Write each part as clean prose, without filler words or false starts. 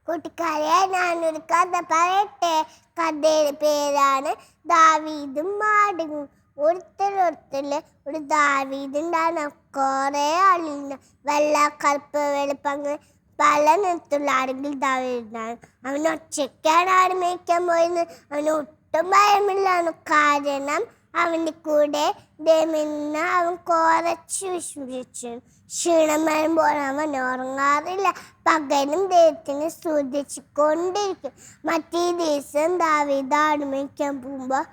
കൂട്ടുകാരെ, ഞാനൊരു കഥ പറയട്ടെ. കഥയുടെ പേരാണ് ദാവീദും ആടും. ഒരുത്തരൊരുത്തല് ഒരു ദാവീദ് ഉണ്ടായിരുന്നു. കുറെ ആളുണ്ട്. വെള്ള, കറുപ്പ്, വെളുപ്പങ്ങ് പല നിറത്തുള്ള ആടുകൾ ദാവീദുണ്ടായിരുന്നു. അവൻ ഒറ്റയ്ക്കാണ് ആട് മേയ്ക്കാൻ പോയെന്ന്. അവന് ഒട്ടും ഭയമില്ലാണ്. കാരണം അവൻ്റെ കൂടെ ദൈവമെന്ന് അവൻ കുറച്ച് വിശ്വസിച്ചു. ക്ഷീണം വരുമ്പോൾ അവൻ ഉറങ്ങാറില്ല. പകലും ദൈവത്തിനെ സ്തുതിച്ചുകൊണ്ടിരിക്കും. മറ്റേ ദിവസം ദാവീദ് ആട് മേയ്ക്കാൻ പോകുമ്പോൾ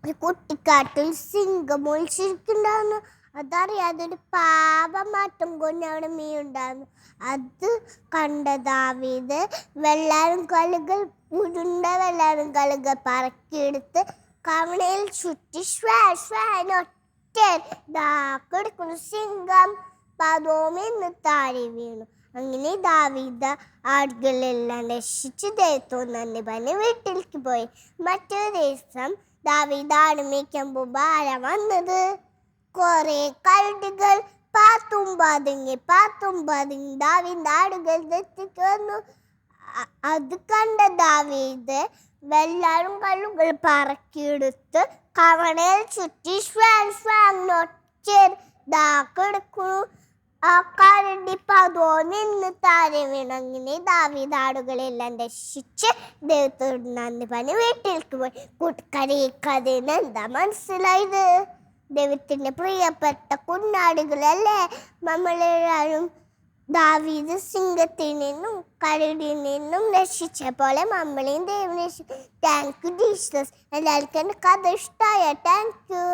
ഒരു കുട്ടിക്കാട്ടിൽ സിംഹം ഒളിച്ചിരിക്കുന്നുണ്ടായിരുന്നു. അതറിയാതെ ഒരു പാപമാറ്റം കൊണ്ട് അവിടെ മീനുണ്ടായിരുന്നു. അത് കണ്ട ദാവീദ് വെള്ളാരം കല്ലുകൾ, ഉരുണ്ട വെള്ളാരം കല്ലുകൾ പറക്കിയെടുത്ത് കവണയിൽ ചുറ്റി ഒറ്റ കിടക്കുന്നു. സിംഹം പതോമെന്ന് താഴെ വീണു. അങ്ങനെ ദാവീദ് ആടുകളെല്ലാം രക്ഷിച്ച് ദൈവത്തോട് നന്ദി പറഞ്ഞ് വീട്ടിലേക്ക് പോയി. മറ്റൊരു ദിവസം ദാവീദ് ആട് മേയ്ക്കാൻ പോകുമ്പോൾ ആരാ വന്നത്? കുറെ കഴുകുകൾ പാത്തും പതുങ്ങി ദാവീദ് ആടുകൾ എത്തിക്ക് വന്നു. അത് കണ്ട ദാവീദ് വെള്ളാരും കല്ലുകൾ പറക്കിയെടുത്ത് കവണയിൽ ചുറ്റി കിടക്കുന്നു. ആ കരടി പതോ നിന്ന് താഴെ വീണു. അങ്ങനെ ദാവീദ് ആടുകളെല്ലാം രക്ഷിച്ച് ദൈവത്തോട് നന്ദി പറഞ്ഞ് വീട്ടിലേക്ക് പോയി. കൂട്ടുകാരെ, ഈ കഥയിൽ എന്താ മനസ്സിലായത്? ദൈവത്തിന്റെ പ്രിയപ്പെട്ട കുഞ്ഞാടുകളല്ലേ നമ്മളെല്ലാവരും. ദാവീദ് സിംഹത്തിൽ നിന്നും കരടിയിൽ നിന്നും രക്ഷിച്ച പോലെ നമ്മളെയും ദൈവം രക്ഷിക്കും. Thank you Jesus. എല്ലാവർക്കും എൻ്റെ കഥ ഇഷ്ടമായ. Thank you.